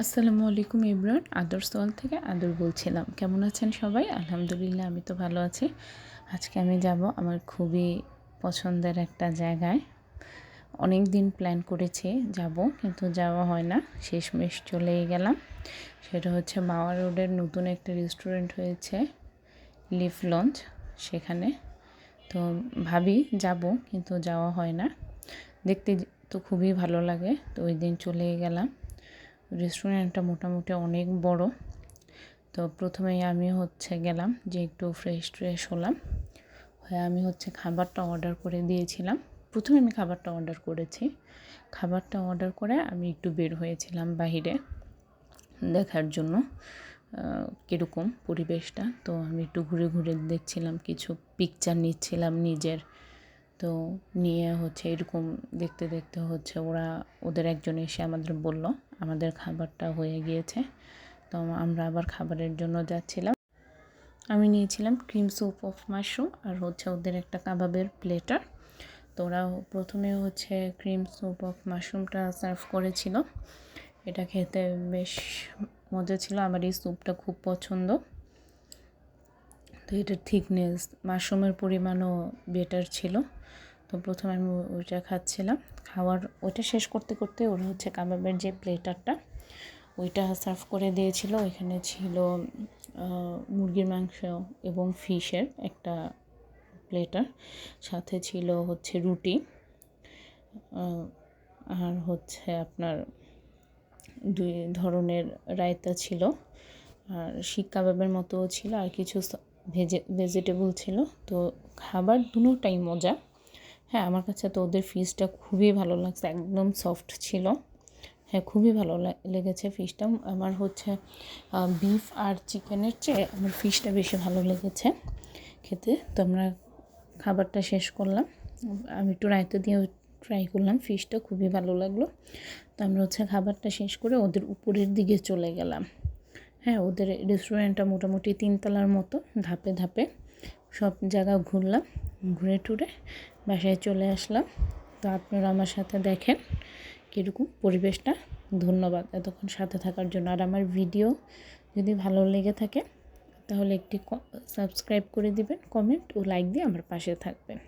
আসসালামু আলাইকুম ইমরান, আদর স্থল থেকে আদর বলছিলাম। কেমন আছেন সবাই? আলহামদুলিল্লাহ, আমি তো ভালো আছি। আজকে আমি যাব আমার খুবই পছন্দের একটা জায়গায়। অনেক দিন প্ল্যান করেছি যাব, কিন্তু যাওয়া হয় না, শেষমেশ চলেই গেলাম। সেটা হচ্ছে মাওয়া রোডের নতুন একটা রেস্টুরেন্ট হয়েছে, লিফ লঞ্চ, সেখানে। তো ভাবি যাব, কিন্তু যাওয়া হয় না। দেখতে তো খুবই ভালো লাগে, তো ওই দিন চলেই গেলাম। রেস্টুরেন্টটা মোটামুটি অনেক বড়। তো প্রথমেই আমি গেলাম যে একটু ফ্রেশ হলাম, হয়ে আমি খাবারটা অর্ডার করে দিয়েছিলাম। প্রথমে আমি খাবারটা অর্ডার করেছি। খাবারটা অর্ডার করে আমি একটু বের হয়েছিলাম বাহিরে দেখার জন্য কীরকম পরিবেশটা। তো আমি একটু ঘুরে ঘুরে দেখছিলাম, কিছু পিকচার নিচ্ছিলাম নিজের। তো নিয়ে এরকম দেখতে দেখতে ওদের একজন এসে আমাদের বলল আমাদের খাবারটা হয়ে গিয়েছে। তো আমরা আবার খাবারের জন্য যাচ্ছিলাম। আমি নিয়েছিলাম ক্রিম স্যুপ অফ মাশরুম আর ওদের একটা কাবাবের প্লেটার। তো ওরা প্রথমে ক্রিম স্যুপ অফ মাশরুমটা সার্ভ করেছিল। এটা খেতে বেশ মজা ছিল, আমার এই স্যুপটা খুব পছন্দ। তো এটার থিকনেস, মাশরুমের পরিমাণও বেটার ছিল। তো প্রথমে আমি ওইটা খাচ্ছিলাম। ওইটা শেষ করতে করতে ওরা কাবাবের যে প্লেটারটা ওইটা সার্ভ করে দিয়েছিল। ওইখানে ছিল মুরগির মাংস এবং ফিশের একটা প্লেটার, সাথে ছিল রুটি, আর আপনার 2 ধরনের রায়তা ছিল, আর শিক কাবাবের মতোও ছিল, আর কিছু ভেজিটেবল ছিল। তো খাবার দুটোটাই মজা। হ্যাঁ, আমার কাছে তো ওদের ফিশটা খুবই ভালো লাগছে, একদম সফট ছিল। হ্যাঁ, খুবই ভালো লেগেছে ফিশটা। আমার বিফ আর চিকেনের চেয়ে আমার ফিশটা বেশি ভালো লেগেছে খেতে। তো আমরা খাবারটা শেষ করলাম, আমি একটু রায়তা দিয়ে ট্রাই করলাম, ফিশটা খুবই ভালো লাগলো। তো আমরা খাবারটা শেষ করে ওদের উপরের দিকে চলে গেলাম। হ্যাঁ, ওদের রেস্টুরেন্টটা মোটামুটি 3 তলার মতো, ধাপে ধাপে সব জায়গা ঘুরলাম, ঘুরে টুরে বাসায় চলে আসলাম। তো আপনারা আমার সাথে দেখেন কীরকম পরিবেশটা। ধন্যবাদ এতক্ষণ সাথে থাকার জন্য। আর আমার ভিডিও যদি ভালো লেগে থাকে তাহলে একটি সাবস্ক্রাইব করে দিবেন, কমেন্ট ও লাইক দিয়ে আমার পাশে থাকবেন।